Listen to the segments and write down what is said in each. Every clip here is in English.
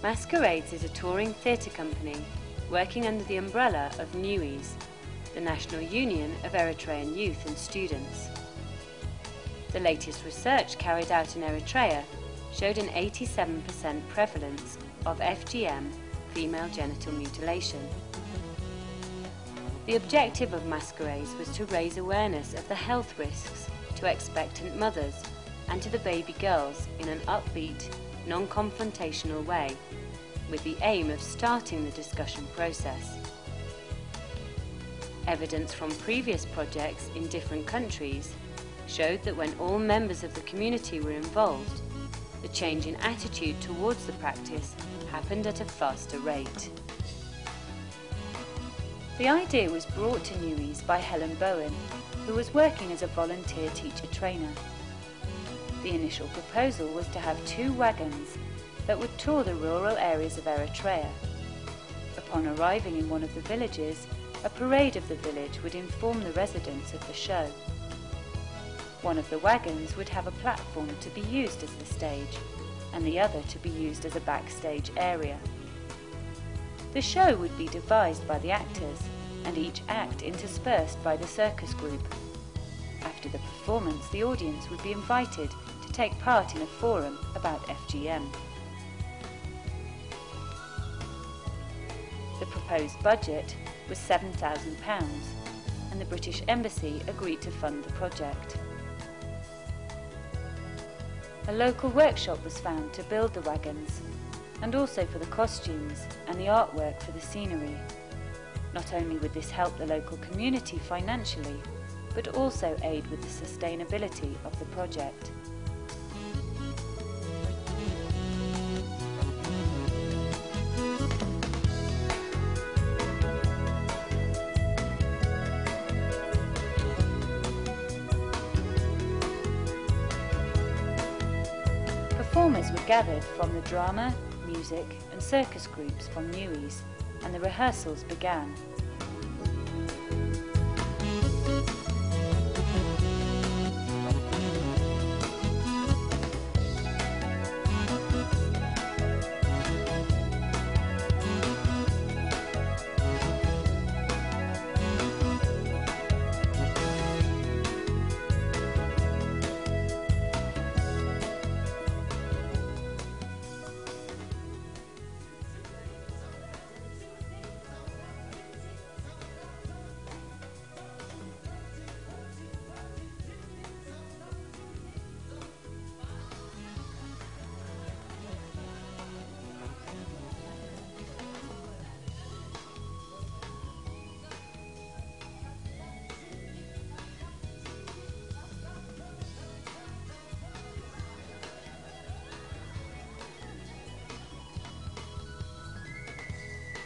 Masquerades is a touring theatre company working under the umbrella of NUEYS, the National Union of Eritrean Youth and Students. The latest research carried out in Eritrea showed an 87% prevalence of FGM, female genital mutilation. The objective of Masquerades was to raise awareness of the health risks to expectant mothers and to the baby girls in an upbeat, non-confrontational way, with the aim of starting the discussion process. Evidence from previous projects in different countries showed that when all members of the community were involved, the change in attitude towards the practice happened at a faster rate. The idea was brought to NUEYS by Helen Bowen, who was working as a volunteer teacher-trainer. The initial proposal was to have 2 wagons that would tour the rural areas of Eritrea. Upon arriving in one of the villages, a parade of the village would inform the residents of the show. One of the wagons would have a platform to be used as the stage, and the other to be used as a backstage area. The show would be devised by the actors, and each act interspersed by the circus group. After the performance, the audience would be invited to take part in a forum about FGM. The proposed budget was £7,000, and the British Embassy agreed to fund the project. A local workshop was found to build the wagons, and also for the costumes and the artwork for the scenery. Not only would this help the local community financially, but also aid with the sustainability of the project. Performers were gathered from the drama, music and circus groups from NUEYS, and the rehearsals began.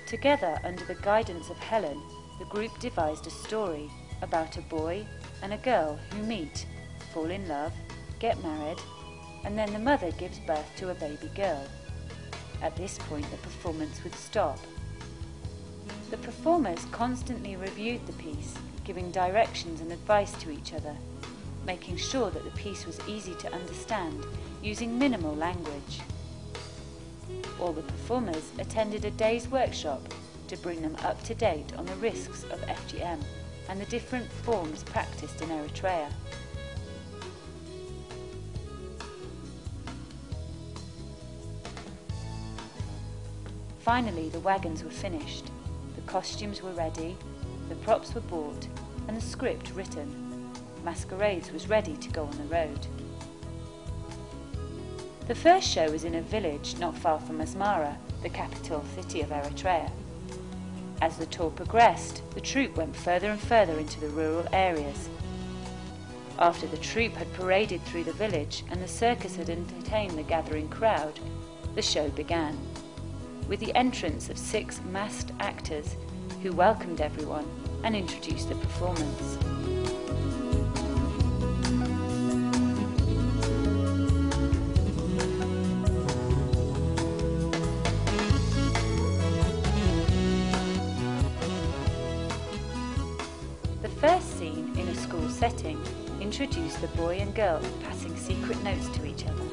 Together, under the guidance of Helen, the group devised a story about a boy and a girl who meet, fall in love, get married, and then the mother gives birth to a baby girl. At this point, the performance would stop. The performers constantly reviewed the piece, giving directions and advice to each other, making sure that the piece was easy to understand, using minimal language. All the performers attended a day's workshop to bring them up to date on the risks of FGM and the different forms practiced in Eritrea. Finally, the wagons were finished, the costumes were ready, the props were bought, and the script written. Masquerades was ready to go on the road. The first show was in a village not far from Asmara, the capital city of Eritrea. As the tour progressed, the troupe went further and further into the rural areas. After the troupe had paraded through the village and the circus had entertained the gathering crowd, the show began, with the entrance of 6 masked actors who welcomed everyone and introduced the performance. The first scene in a school setting introduced the boy and girl passing secret notes to each other.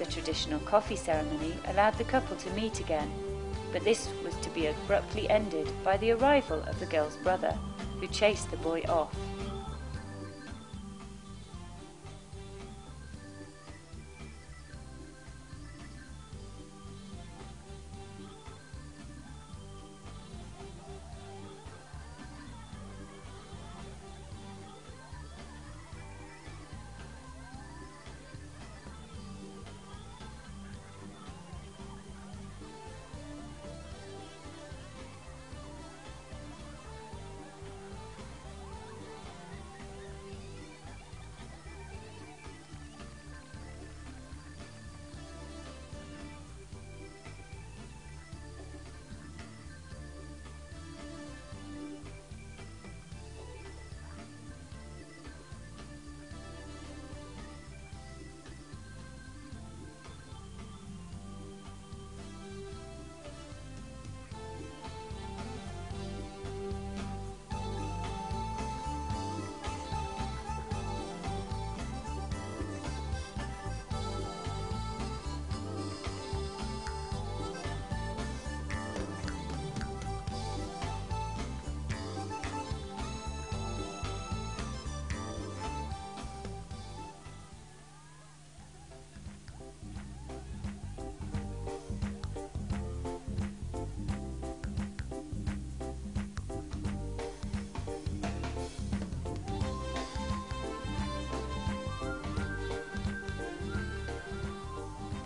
The traditional coffee ceremony allowed the couple to meet again, but this was to be abruptly ended by the arrival of the girl's brother, who chased the boy off.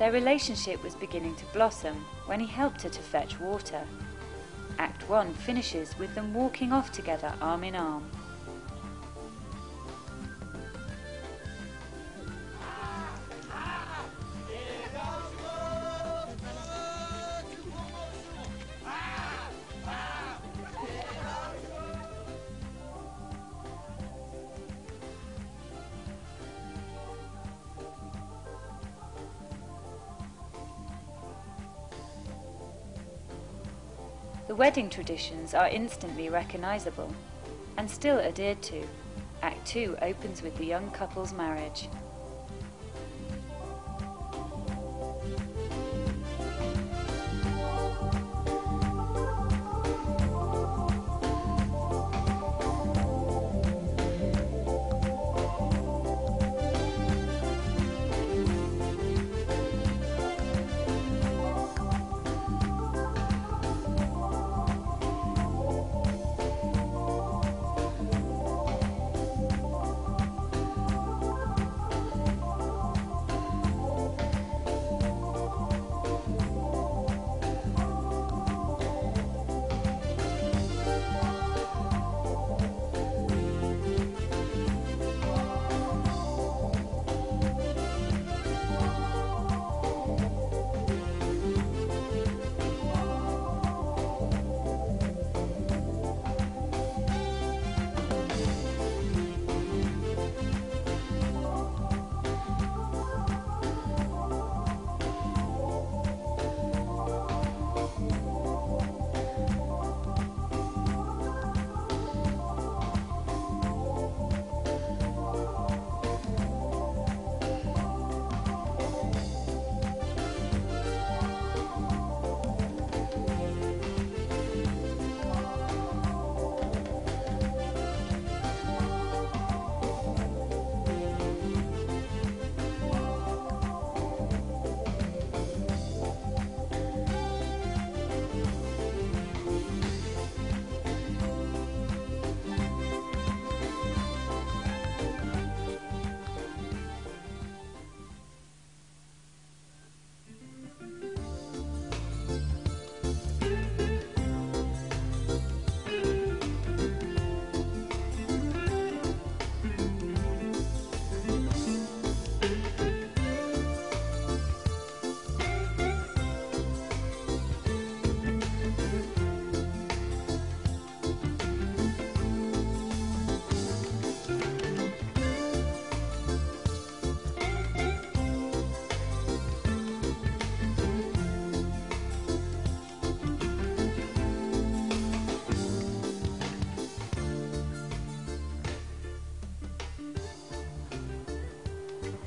Their relationship was beginning to blossom when he helped her to fetch water. Act 1 finishes with them walking off together arm in arm. The wedding traditions are instantly recognisable and still adhered to. Act 2 opens with the young couple's marriage.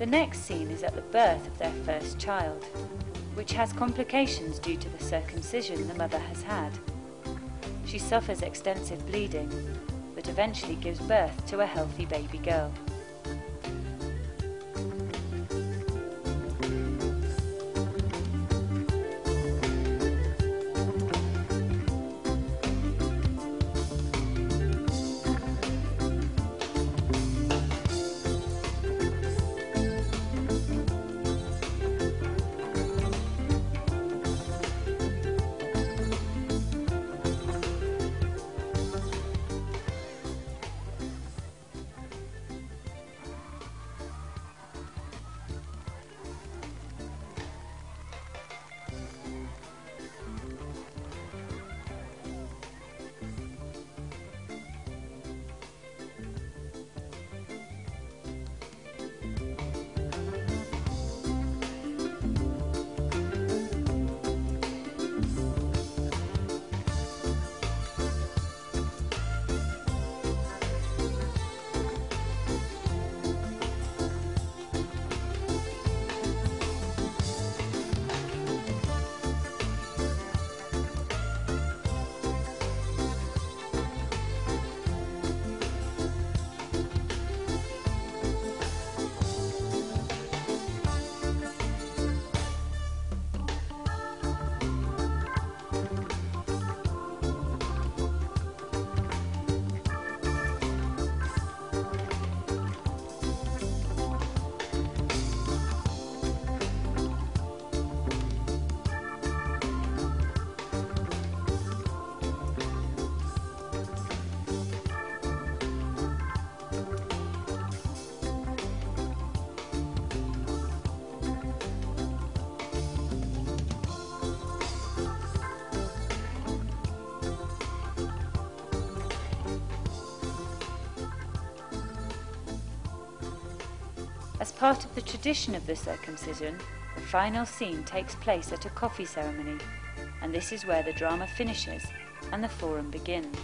The next scene is at the birth of their first child, which has complications due to the circumcision the mother has had. She suffers extensive bleeding, but eventually gives birth to a healthy baby girl. As part of the tradition of the circumcision, the final scene takes place at a coffee ceremony, and this is where the drama finishes and the forum begins.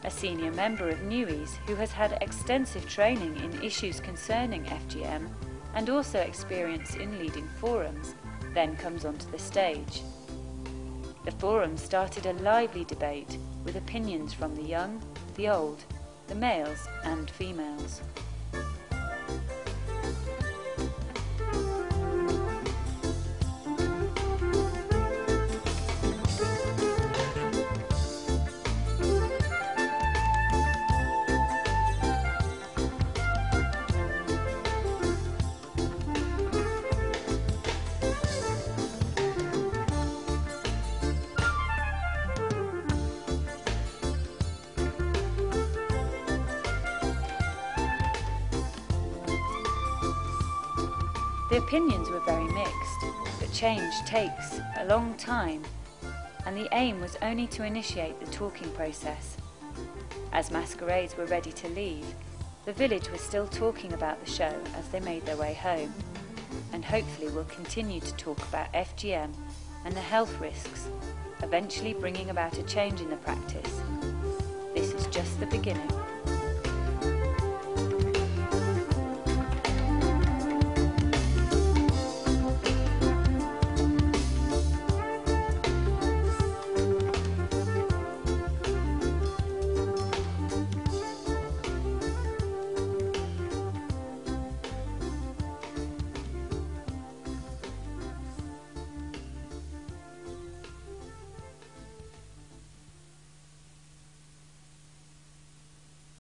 A senior member of NUEYS who has had extensive training in issues concerning FGM and also experience in leading forums then comes onto the stage. The forum started a lively debate with opinions from the young, the old, the males and females. The opinions were very mixed, but change takes a long time, and the aim was only to initiate the talking process. As Masquerades were ready to leave, the village was still talking about the show as they made their way home, and hopefully will continue to talk about FGM and the health risks, eventually bringing about a change in the practice. This is just the beginning.